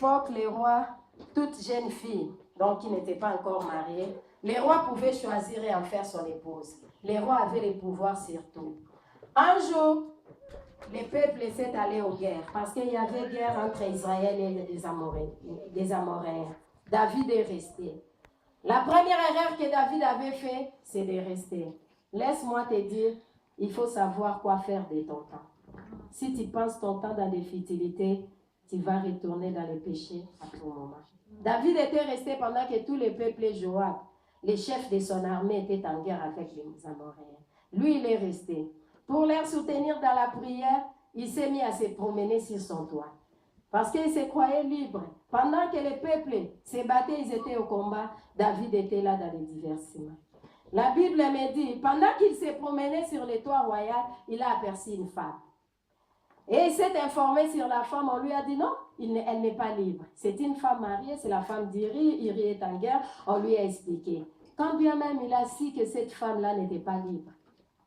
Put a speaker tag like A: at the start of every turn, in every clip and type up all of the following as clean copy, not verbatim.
A: l'époque, les rois, toute jeune fille, donc qui n'était pas encore mariée, les rois pouvaient choisir et en faire son épouse. Les rois avaient le pouvoir sur tout. Un jour, les peuples s'est allés aux guerres parce qu'il y avait guerre entre Israël et les Amoréens. David est resté. La première erreur que David avait faite, c'est de rester. Laisse-moi te dire, il faut savoir quoi faire de ton temps. Si tu passes ton temps dans des futilités, tu vas retourner dans le péché à tout moment. David était resté pendant que tous les peuples et Joab, les chefs de son armée, étaient en guerre avec les Amoréens. Lui, il est resté. Pour les soutenir dans la prière, il s'est mis à se promener sur son toit. Parce qu'il se croyait libre. Pendant que les peuples se battaient, ils étaient au combat, David était là dans les divertissements. La Bible me dit, pendant qu'il se promenait sur le toit royal, il a aperçu une femme. Et il s'est informé sur la femme, on lui a dit non, elle n'est pas libre. C'est une femme mariée, c'est la femme d'Iri, Iri est en guerre, on lui a expliqué. Quand bien même il a su que cette femme-là n'était pas libre,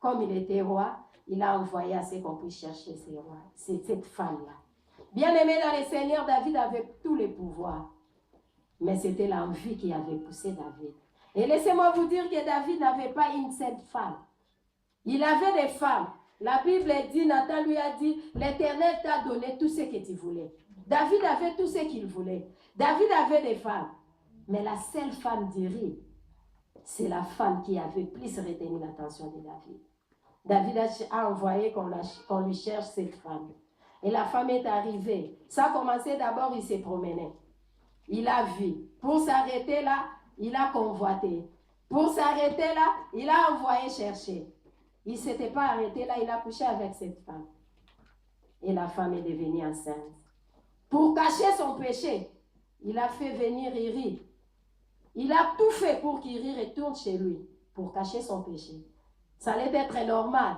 A: comme il était roi, il a envoyé à ce qu'on puisse chercher cette femme-là. Bien aimé dans les seigneurs, David avait tous les pouvoirs. Mais c'était l'envie qui avait poussé David. Et laissez-moi vous dire que David n'avait pas une seule femme. Il avait des femmes. La Bible dit, Nathan lui a dit, l'Éternel t'a donné tout ce que tu voulais. David avait tout ce qu'il voulait. David avait des femmes. Mais la seule femme d'Iri, c'est la femme qui avait plus retenu l'attention de David. David a envoyé qu'on lui cherche cette femme. Et la femme est arrivée. Ça a commencé d'abord, il s'est promené. Il a vu. Pour s'arrêter là, il a convoité. Pour s'arrêter là, il a envoyé chercher. Il ne s'était pas arrêté là, il a couché avec cette femme. Et la femme est devenue enceinte. Pour cacher son péché, il a fait venir Iri. Il a tout fait pour qu'Iri retourne chez lui, pour cacher son péché. Ça allait être normal.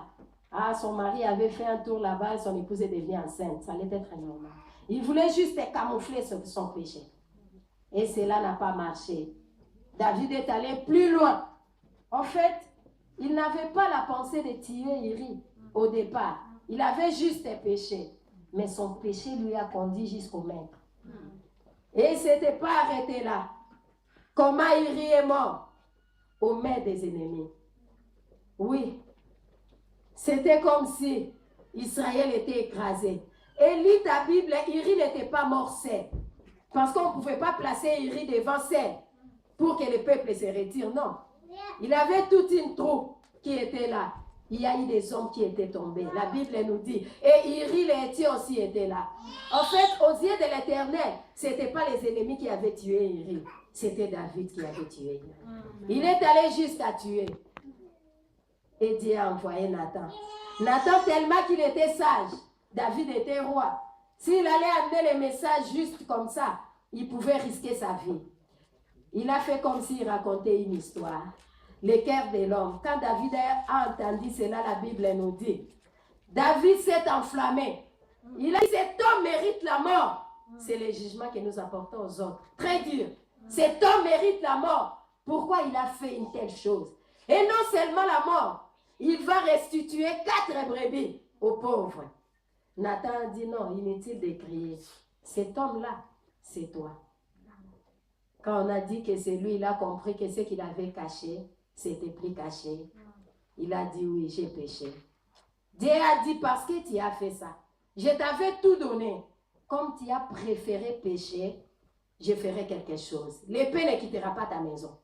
A: Ah, son mari avait fait un tour là-bas, son épouse est devenue enceinte. Ça allait être normal. Il voulait juste camoufler son péché. Et cela n'a pas marché. David est allé plus loin. En fait, il n'avait pas la pensée de tuer Iri au départ. Il avait juste un péché. Mais son péché lui a conduit jusqu'au maître. Et il ne s'était pas arrêté là. Comment Iri est mort? Aux mains des ennemis. Oui. C'était comme si Israël était écrasé. Et lis ta Bible, Iri n'était pas mort seul. Parce qu'on ne pouvait pas placer Iri devant seul pour que le peuple se retire. Non. Il avait toute une troupe qui était là. Il y a eu des hommes qui étaient tombés. La Bible nous dit. Et Iri, les Hétiens aussi étaient là. En fait, aux yeux de l'Éternel, ce n'était pas les ennemis qui avaient tué Iri. C'était David qui avait tué Iri. Il est allé jusqu'à tuer. Et Dieu a envoyé Nathan. Nathan, tellement qu'il était sage, David était roi. S'il allait amener les messages juste comme ça, il pouvait risquer sa vie. Il a fait comme s'il racontait une histoire. Le cœur de l'homme. Quand David a entendu cela, la Bible nous dit, David s'est enflammé. Il a dit, cet homme mérite la mort. C'est le jugement que nous apportons aux autres. Très dur. Cet homme mérite la mort. Pourquoi il a fait une telle chose? Et non seulement la mort, il va restituer 4 brebis aux pauvres. Nathan a dit non, inutile de crier. Cet homme-là, c'est toi. Quand on a dit que c'est lui, il a compris que ce qu'il avait caché, c'était plus caché. Il a dit oui, j'ai péché. Dieu a dit parce que tu as fait ça, je t'avais tout donné. Comme tu as préféré pécher, je ferai quelque chose. L'épée ne quittera pas ta maison.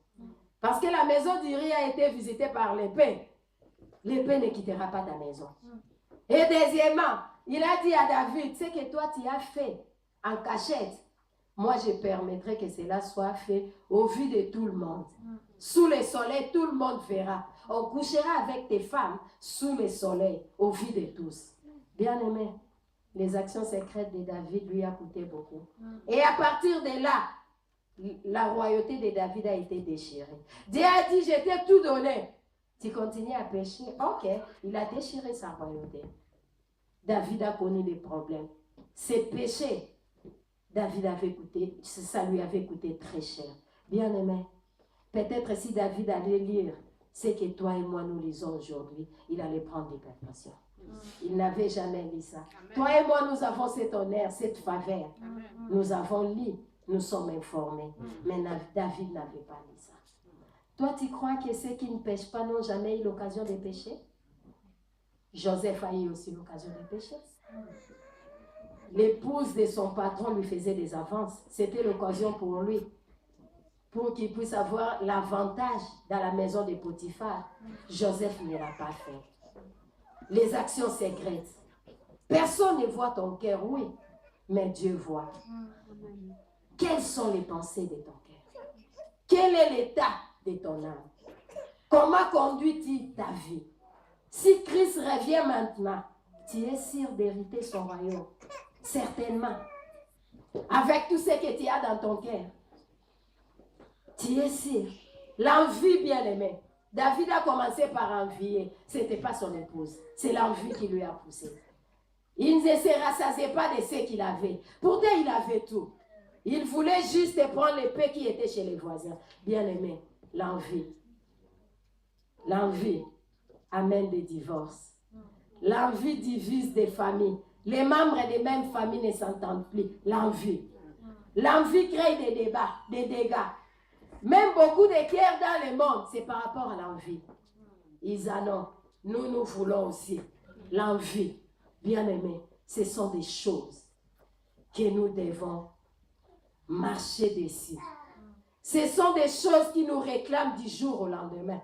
A: Parce que la maison d'Uri a été visitée par l'épée. L'épée ne quittera pas ta maison. Et deuxièmement, il a dit à David, ce que toi tu as fait en cachette, moi je permettrai que cela soit fait au vu de tout le monde. Sous le soleil, tout le monde verra. On couchera avec tes femmes sous le soleil, au vu de tous. Bien aimé, les actions secrètes de David lui a coûté beaucoup. Et à partir de là, la royauté de David a été déchirée. Dieu a dit, je t'ai tout donné. Tu continues à pécher. Ok, il a déchiré sa royauté. David a connu des problèmes. Ses péchés, David avait coûté, ça lui avait coûté très cher. Bien aimé, peut-être si David allait lire ce que toi et moi nous lisons aujourd'hui, il allait prendre des précautions. Il n'avait jamais lu ça. Toi et moi, nous avons cet honneur, cette faveur. Nous avons lu, nous sommes informés. Mais David n'avait pas lu ça. Toi, tu crois que ceux qui ne pêchent pas n'ont jamais eu l'occasion de pécher? Joseph a eu aussi l'occasion de pécher. L'épouse de son patron lui faisait des avances. C'était l'occasion pour lui, pour qu'il puisse avoir l'avantage dans la maison de Potiphar. Joseph ne l'a pas fait. Les actions secrètes. Personne ne voit ton cœur, oui, mais Dieu voit. Quelles sont les pensées de ton cœur? Quel est l'état de ton âme? Comment conduis-tu ta vie? Si Christ revient maintenant, tu es sûr d'hériter son royaume. Certainement. Avec tout ce que tu as dans ton cœur. Tu es sûr. L'envie, bien aimé. David a commencé par envier. Ce n'était pas son épouse. C'est l'envie qui lui a poussé. Il ne se rassasiait pas de ce qu'il avait. Pourtant, il avait tout. Il voulait juste prendre l'épée qui était chez les voisins. Bien aimé, l'envie. L'envie amène des divorces. L'envie divise des familles. Les membres des mêmes familles ne s'entendent plus. L'envie. L'envie crée des débats, des dégâts. Même beaucoup de guerres dans le monde, c'est par rapport à l'envie. Ils en ont. Nous voulons aussi. L'envie. Bien aimé, ce sont des choses que nous devons marcher dessus. Ce sont des choses qui nous réclament du jour au lendemain.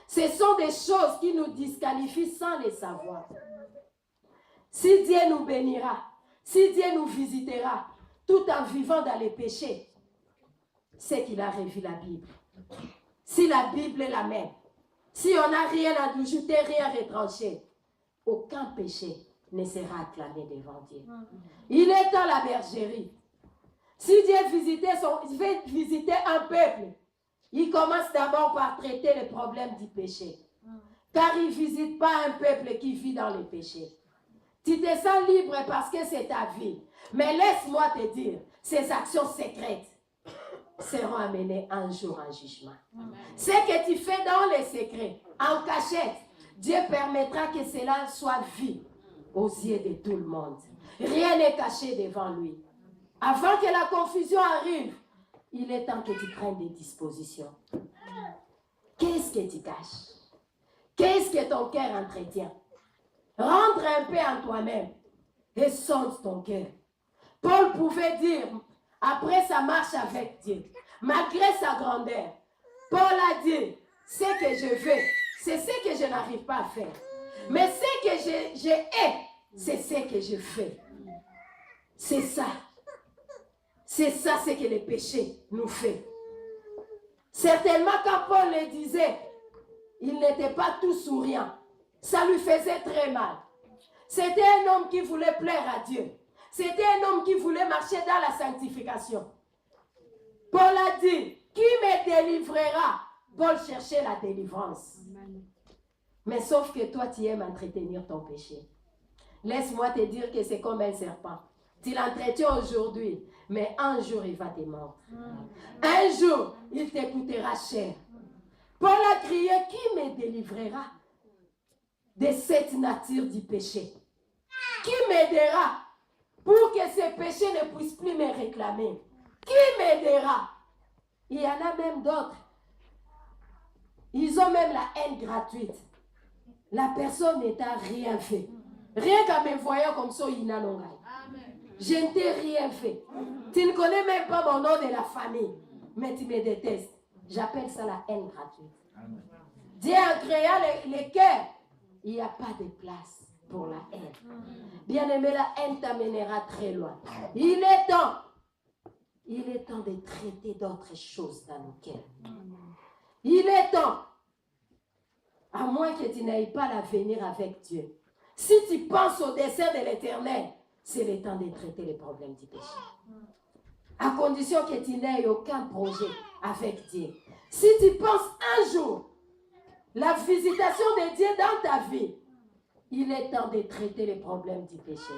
A: Ce sont des choses qui nous disqualifient sans les savoir. Si Dieu nous bénira, si Dieu nous visitera, tout en vivant dans les péchés, c'est qu'il a revu la Bible. Si la Bible est la même, si on n'a rien à ajouter, rien à retrancher, aucun péché ne sera acclamé devant Dieu. Il est dans la bergerie. Si Dieu veut visiter un peuple, il commence d'abord par traiter le problème du péché. Car il ne visite pas un peuple qui vit dans le péché. Tu te sens libre parce que c'est ta vie. Mais laisse-moi te dire, ces actions secrètes seront amenées un jour en jugement. Ce que tu fais dans les secrets, en cachette, Dieu permettra que cela soit vu aux yeux de tout le monde. Rien n'est caché devant lui. Avant que la confusion arrive, il est temps que tu prennes des dispositions. Qu'est-ce que tu caches? Qu'est-ce que ton cœur entretient? Rentre un peu en toi-même et sonde ton cœur. Paul pouvait dire, après sa marche avec Dieu, malgré sa grandeur, Paul a dit, ce que je veux, c'est ce que je n'arrive pas à faire. Mais ce que je hais, c'est ce que je fais. C'est ça. C'est ça ce que le péché nous fait. Certainement quand Paul le disait, il n'était pas tout souriant. Ça lui faisait très mal. C'était un homme qui voulait plaire à Dieu. C'était un homme qui voulait marcher dans la sanctification. Paul a dit, qui me délivrera? Paul cherchait la délivrance. Mais sauf que toi, tu aimes entretenir ton péché. Laisse-moi te dire que c'est comme un serpent. Tu l'entretiens aujourd'hui, mais un jour, il va te mordre. Un jour, il te coûtera cher. Paul a crié, qui me délivrera de cette nature du péché? Qui m'aidera pour que ce péché ne puisse plus me réclamer? Qui m'aidera? Il y en a même d'autres. Ils ont même la haine gratuite. La personne n'a rien fait. Rien qu'en me voyant comme ça, il n'a non. Je ne t'ai rien fait. Tu ne connais même pas mon nom de la famille, mais tu me détestes. J'appelle ça la haine gratuite. Dieu a créé les cœurs. Il n'y a pas de place pour la haine. Bien-aimé, la haine t'amènera très loin. Il est temps de traiter d'autres choses dans nos cœurs. Il est temps, à moins que tu n'ailles pas l'avenir avec Dieu. Si tu penses au dessein de l'Éternel, c'est le temps de traiter les problèmes du péché. À condition que tu n'aies aucun projet avec Dieu. Si tu penses un jour la visitation de Dieu dans ta vie, il est temps de traiter les problèmes du péché.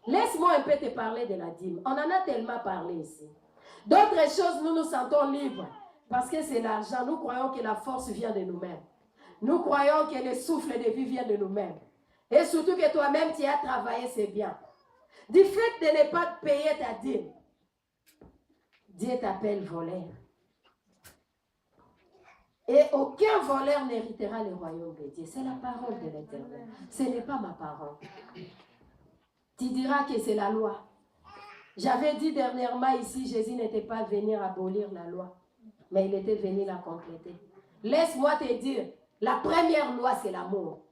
A: Laisse-moi un peu te parler de la dîme. On en a tellement parlé ici. D'autres choses, nous nous sentons libres parce que c'est l'argent. Nous croyons que la force vient de nous-mêmes. Nous croyons que le souffle de vie vient de nous-mêmes. Et surtout que toi-même, tu as travaillé, c'est bien. Du fait de ne pas payer ta dîme, Dieu t'appelle voleur. Et aucun voleur n'héritera le royaume de Dieu. C'est la parole de l'Éternel. Ce n'est pas ma parole. Tu diras que c'est la loi. J'avais dit dernièrement ici, Jésus n'était pas venu abolir la loi, mais il était venu la compléter. Laisse-moi te dire, la première loi, c'est l'amour.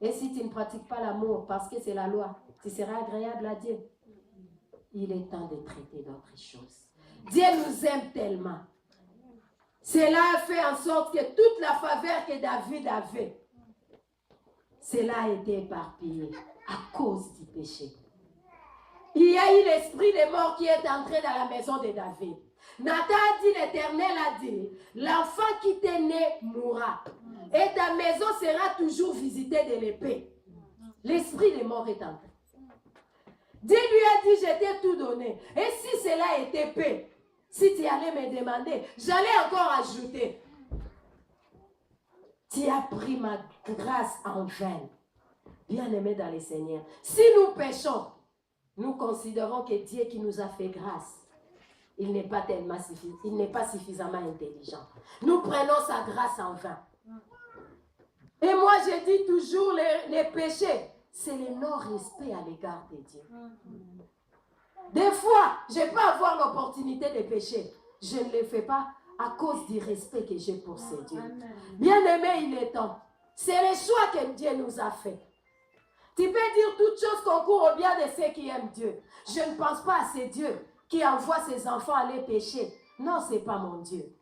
A: Et si tu ne pratiques pas l'amour parce que c'est la loi, tu seras agréable à Dieu. Il est temps de traiter d'autres choses. Dieu nous aime tellement. Cela a fait en sorte que toute la faveur que David avait, cela a été éparpillé à cause du péché. Il y a eu l'esprit de mort qui est entré dans la maison de David. Nathan a dit, l'Éternel a dit, l'enfant qui t'est né mourra. Et ta maison sera toujours visitée de l'épée. L'esprit de mort est entré. Dieu lui a dit, je t'ai tout donné. Et si cela était paix, si tu allais me demander, j'allais encore ajouter. Tu as pris ma grâce en vain. Bien-aimé dans le Seigneur. Si nous péchons, nous considérons que Dieu qui nous a fait grâce, il n'est pas suffisamment intelligent. Nous prenons sa grâce en vain. Et moi, je dis toujours, les péchés, c'est le non-respect à l'égard de Dieu. Des fois, je peux avoir l'opportunité de pécher. Je ne le fais pas à cause du respect que j'ai pour ces dieux. Bien-aimé, il est temps. C'est le choix que Dieu nous a fait. Tu peux dire toutes choses concourent au bien de ceux qui aiment Dieu. Je ne pense pas à ces dieux qui envoient ses enfants aller pécher. Non, ce n'est pas mon Dieu.